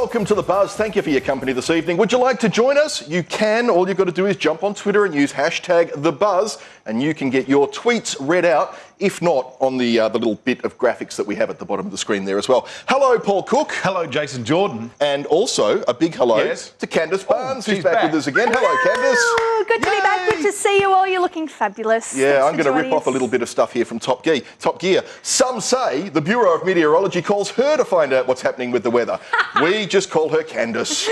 Welcome to The Buzz. Thank you for your company this evening. Would you like to join us? You can. All you've got to do is jump on Twitter and use hashtag The Buzz, and you can get your tweets read out, if not on the little bit of graphics that we have at the bottom of the screen there as well. Hello, Paul Cook. Hello, Jason Jordan. And also a big hello to Candice Barnes, who's back with us again. Hello, Candice. Good to be back. Good to see you all. You're looking fabulous. Yeah, I'm going to rip off a little bit of stuff here from Top Gear. Some say the Bureau of Meteorology calls her to find out what's happening with the weather. We just call her Candice.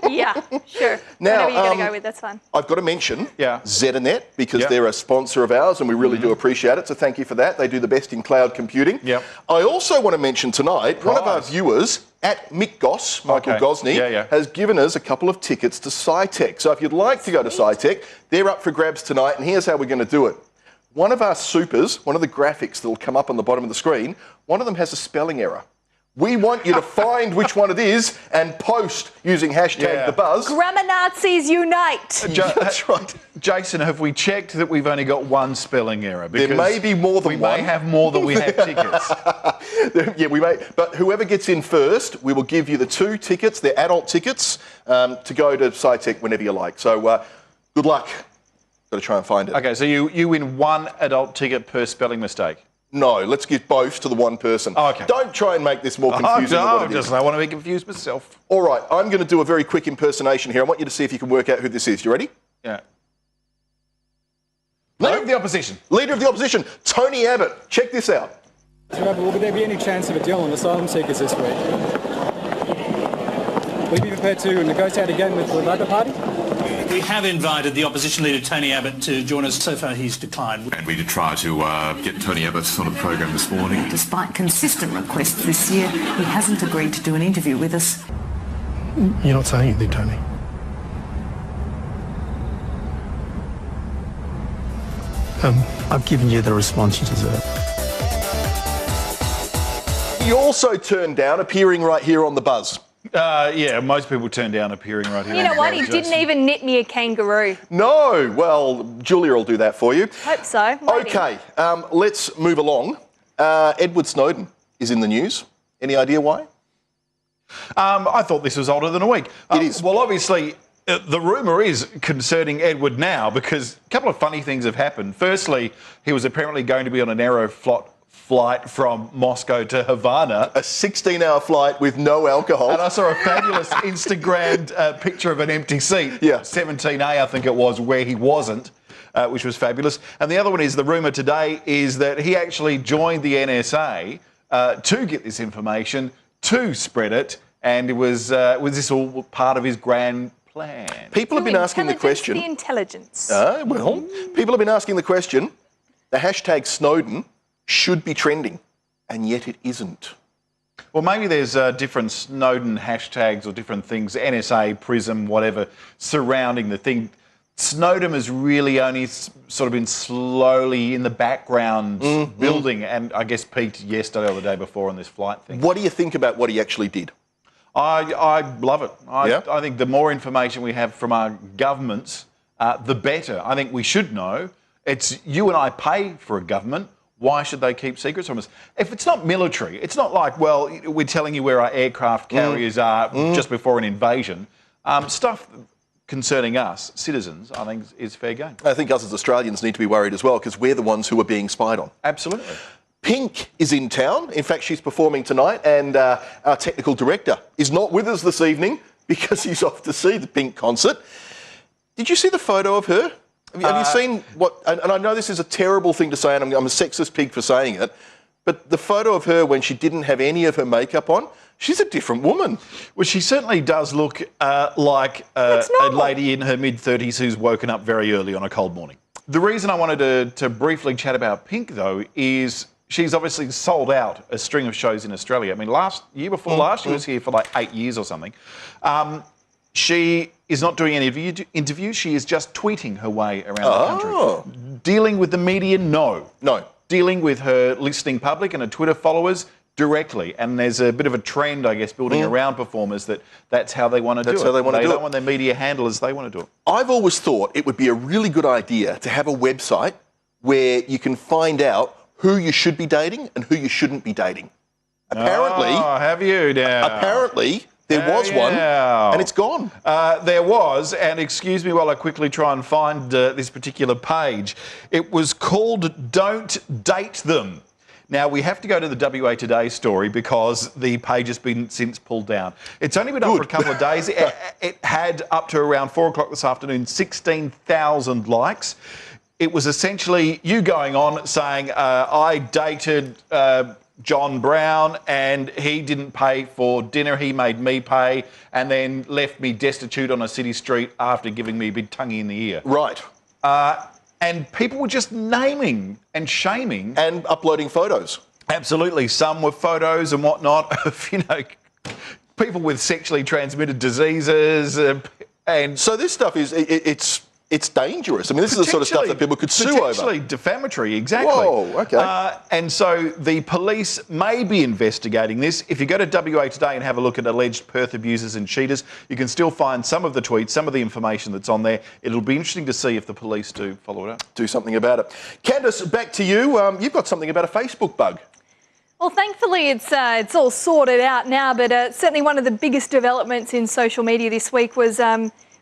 Yeah, sure. Now, whatever you're going to go with, that's fine. I've got to mention Yeah. Zetanet, because they're a sponsor of ours and we really do appreciate it, so thank you for that. They do the best in cloud computing. Yep. I also want to mention tonight, one of our viewers, at Mick Goss, Michael Gosney, has given us a couple of tickets to SciTech. So if you'd like to go to SciTech, they're up for grabs tonight, and here's how we're going to do it. One of our supers, one of the graphics that will come up on the bottom of the screen, one of them has a spelling error. We want you to find which one it is and post using hashtag The Buzz. Grammar Nazis unite. That's right. Jason, have we checked that we've only got one spelling error? Because there may be more than one. We may have more than we have tickets. Yeah, we may. But whoever gets in first, we will give you the 2 tickets. They're adult tickets to go to SciTech whenever you like. So good luck. Got to try and find it. Okay, so you win 1 adult ticket per spelling mistake. No, let's give both to the one person. Oh, okay. Don't try and make this more confusing than what it is. I want to be confused myself. All right, I'm going to do a very quick impersonation here. I want you to see if you can work out who this is. You ready? Yeah. Leader of the Opposition. Leader of the Opposition, Tony Abbott. Check this out. Will there be any chance of a deal on asylum seekers this week? Will you be prepared to negotiate again with the Labor Party? We have invited the opposition leader, Tony Abbott, to join us. So far, he's declined. And we did try to get Tony Abbott on the program this morning. Despite consistent requests this year, he hasn't agreed to do an interview with us. You're not saying anything, Tony. I've given you the response you deserve. He also turned down appearing right here on The Buzz. Yeah, most people turn down appearing right here. You know what? He didn't even knit me a kangaroo. No, well, Julia will do that for you. Hope so. Maybe. Okay, let's move along. Edward Snowden is in the news. Any idea why? I thought this was older than a week. It is. Well, obviously, the rumour is concerning Edward now because a couple of funny things have happened. Firstly, he was apparently going to be on an Aeroflot flight from Moscow to Havana. A 16-hour flight with no alcohol. And I saw a fabulous Instagrammed picture of an empty seat. Yeah. 17A, I think it was, where he wasn't, which was fabulous. And the other one is, the rumour today is that he actually joined the NSA to get this information, to spread it, and it was this all part of his grand plan? People have been asking the question. The intelligence. Well, people have been asking the question, the hashtag Snowden should be trending, and yet it isn't. Well, maybe there's different Snowden hashtags or different things, NSA, PRISM, whatever, surrounding the thing. Snowden has really only sort of been slowly in the background building, and I guess peaked yesterday or the day before on this flight thing. What do you think about what he actually did? I love it. I think the more information we have from our governments, the better. I think we should know. It's you and I pay for a government. Why should they keep secrets from us? If it's not military, it's not like, well, we're telling you where our aircraft carriers are just before an invasion. Stuff concerning us, citizens, I think is fair game. I think us as Australians need to be worried as well because we're the ones who are being spied on. Absolutely. Pink is in town. In fact, she's performing tonight, and our technical director is not with us this evening because he's off to see the Pink concert. Did you see the photo of her? Have you seen what... And I know this is a terrible thing to say, and I'm a sexist pig for saying it, but the photo of her when she didn't have any of her makeup on, she's a different woman. Well, she certainly does look like a lady in her mid-30s who's woken up very early on a cold morning. The reason I wanted to briefly chat about Pink, though, is she's obviously sold out a string of shows in Australia. I mean, year before last, she was here for like 8 years or something. She is not doing any interviews. She is just tweeting her way around the country. Dealing with the media, no. Dealing with her listening public and her Twitter followers directly. And there's a bit of a trend, I guess, building around performers that's how they want to do it. That's how they want to do it. They don't want their media handlers, they want to do it. I've always thought it would be a really good idea to have a website where you can find out who you should be dating and who you shouldn't be dating. Apparently... Oh, have you now? Apparently... There was one, and it's gone. There was, and excuse me while I quickly try and find this particular page. It was called Don't Date Them. Now, we have to go to the WA Today story because the page has been since pulled down. It's only been up for a couple of days. It had up to around 4 o'clock this afternoon, 16,000 likes. It was essentially you going on saying, I dated John Brown and he didn't pay for dinner, he made me pay, and then left me destitute on a city street after giving me a big tonguey in the ear. Right. And people were just naming and shaming. And uploading photos. Absolutely. Some were photos and whatnot of, people with sexually transmitted diseases. And so this stuff is, it's dangerous. I mean, this is the sort of stuff that people could sue over. Potentially defamatory, exactly. Whoa, okay. And so the police may be investigating this. If you go to WA Today and have a look at alleged Perth abusers and cheaters, you can still find some of the tweets, some of the information that's on there. It'll be interesting to see if the police do follow it up. Do something about it. Candice, back to you. You've got something about a Facebook bug. Well, thankfully, it's all sorted out now, but certainly one of the biggest developments in social media this week was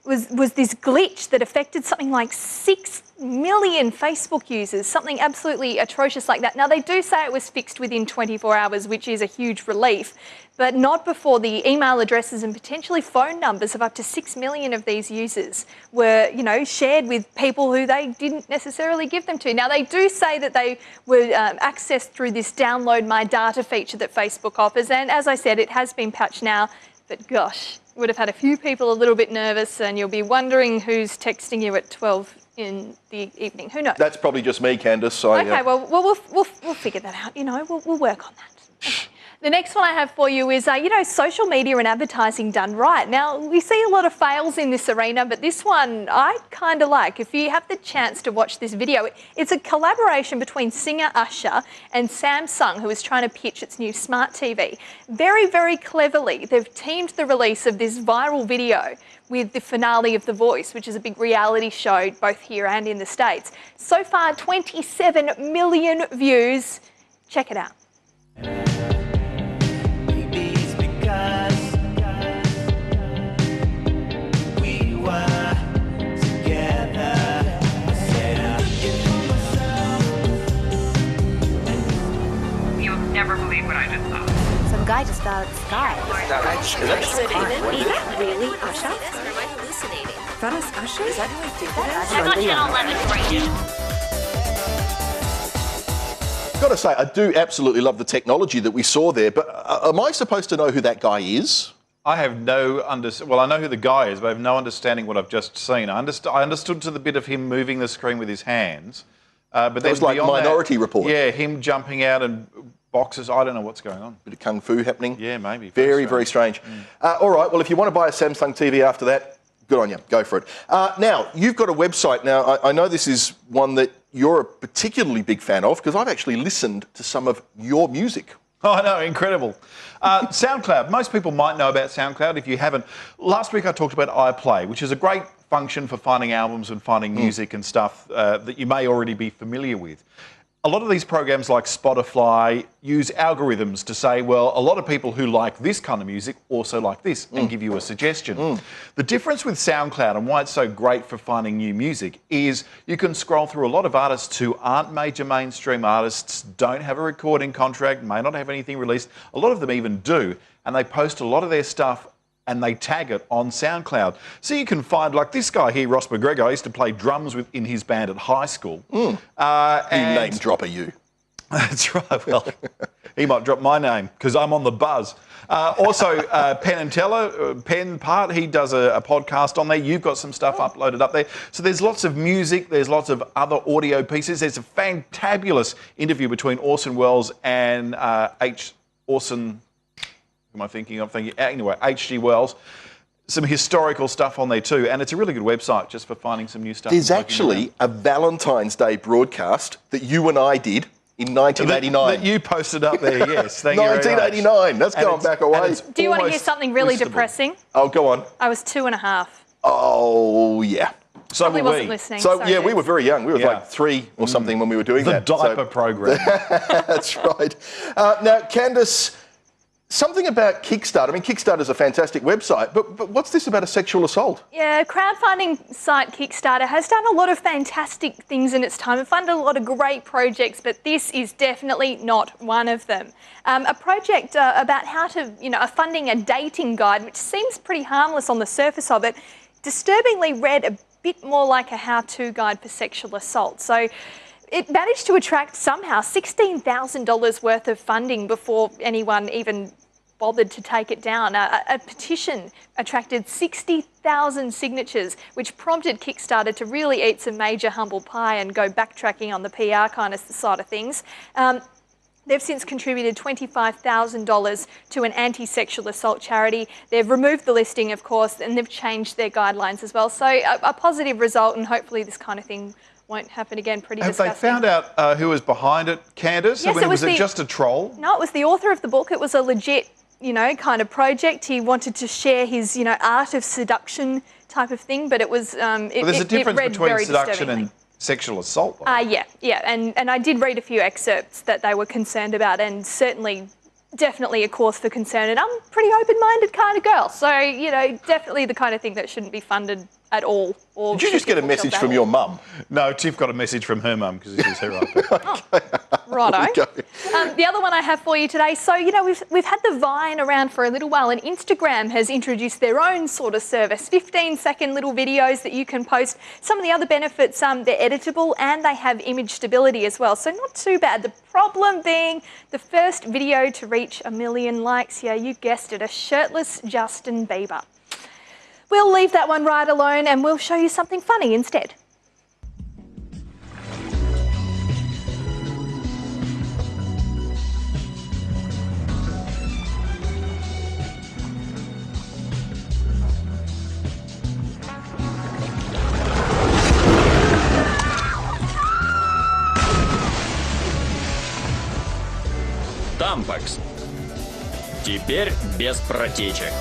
this glitch that affected something like 6 million Facebook users, something absolutely atrocious like that. Now, they do say it was fixed within 24 hours, which is a huge relief, but not before the email addresses and potentially phone numbers of up to 6 million of these users were, shared with people who they didn't necessarily give them to. Now, they do say that they were accessed through this download my data feature that Facebook offers, and as I said, it has been patched now, but gosh, would have had a few people a little bit nervous, and you'll be wondering who's texting you at 12 in the evening. Who knows? That's probably just me, Candice. Okay, well, we'll figure that out. We'll work on that. Okay. The next one I have for you is, social media and advertising done right. Now, we see a lot of fails in this arena, but this one I kind of like. If you have the chance to watch this video, it's a collaboration between singer Usher and Samsung, who is trying to pitch its new smart TV. Very, very cleverly, they've teamed the release of this viral video with the finale of The Voice, which is a big reality show both here and in the States. So far, 27 million views. Check it out. Never believe what I just saw. Some guy just fell out of the sky. Is that really Usher? Am I hallucinating? That is Usher? Is that who I think it is? Check on Channel 11 right now. Got to say, I do absolutely love the technology that we saw there, but am I supposed to know who that guy is? I have no Well, I know who the guy is, but I have no understanding what I've just seen. I understood to the bit of him moving the screen with his hands. But that was like Minority Report. Yeah, him jumping out and boxes. I don't know what's going on. Bit of kung fu happening. Yeah, maybe. Very strange. All right, well, if you want to buy a Samsung TV after that, good on you. Go for it. Now, you've got a website. Now, I know this is one that you're a particularly big fan of because I've actually listened to some of your music. Oh, I know, incredible. SoundCloud. Most people might know about SoundCloud. If you haven't, last week I talked about iPlay, which is a great function for finding albums and finding music and stuff that you may already be familiar with. A lot of these programs like Spotify use algorithms to say, well, a lot of people who like this kind of music also like this and give you a suggestion. The difference with SoundCloud and why it's so great for finding new music is you can scroll through a lot of artists who aren't major mainstream artists, don't have a recording contract, may not have anything released. A lot of them even do, and they post a lot of their stuff and they tag it on SoundCloud. So you can find, like this guy here, Ross McGregor, I used to play drums in his band at high school. You name dropper, you. That's right. Well, he might drop my name because I'm on the buzz. Also, Penn and Teller, Penn Part, he does a podcast on there. You've got some stuff uploaded up there. So there's lots of music. There's lots of other audio pieces. There's a fantabulous interview between Orson Welles and Orson... Who am I thinking of? Anyway, H.G. Wells. Some historical stuff on there too, and it's a really good website just for finding some new stuff. There's actually a Valentine's Day broadcast that you and I did in 1989. That you posted up there, yes. Thank you very much. 1989. That's going back away. Do you want to hear something really depressing? Oh, go on. I was 2.5. Oh, yeah. So Probably were wasn't we. listening. So, Sorry, yeah, we were very young. We were like 3 or something when we were doing the that. diaper program. That's right. Now, Candice... Something about Kickstarter. I mean, Kickstarter's a fantastic website, but what's this about a sexual assault? Yeah, crowdfunding site Kickstarter has done a lot of fantastic things in its time and funded a lot of great projects, but this is definitely not one of them. A project about how to, funding a dating guide, which seems pretty harmless on the surface of it, disturbingly read a bit more like a how-to guide for sexual assault. So it managed to attract somehow $16,000 worth of funding before anyone even bothered to take it down. A petition attracted 60,000 signatures, which prompted Kickstarter to really eat some major humble pie and go backtracking on the PR kind of side of things. They've since contributed $25,000 to an anti-sexual assault charity. They've removed the listing, of course, and they've changed their guidelines as well. So a positive result, and hopefully this kind of thing won't happen again. Pretty disgusting. Have they found out who was behind it, Candace? Yes, was it just a troll? No, it was the author of the book. It was a legit, kind of project. He wanted to share his, art of seduction type of thing, but it was... there's a difference between seduction and sexual assault. Yeah, and I did read a few excerpts that they were concerned about, and definitely a cause for concern. And I'm a pretty open-minded kind of girl, so, definitely the kind of thing that shouldn't be funded at all. Or did you just get a message from your mum? No, Tiff got a message from her mum because this is her right. Righto. The other one I have for you today, so, we've had the Vine around for a little while, and Instagram has introduced their own sort of service, 15-second little videos that you can post. Some of the other benefits, they're editable and they have image stability as well, so not too bad. The problem being the first video to reach 1 million likes, yeah, you guessed it, a shirtless Justin Bieber. We'll leave that one right alone and we'll show you something funny instead. Tampax. Теперь без протечек.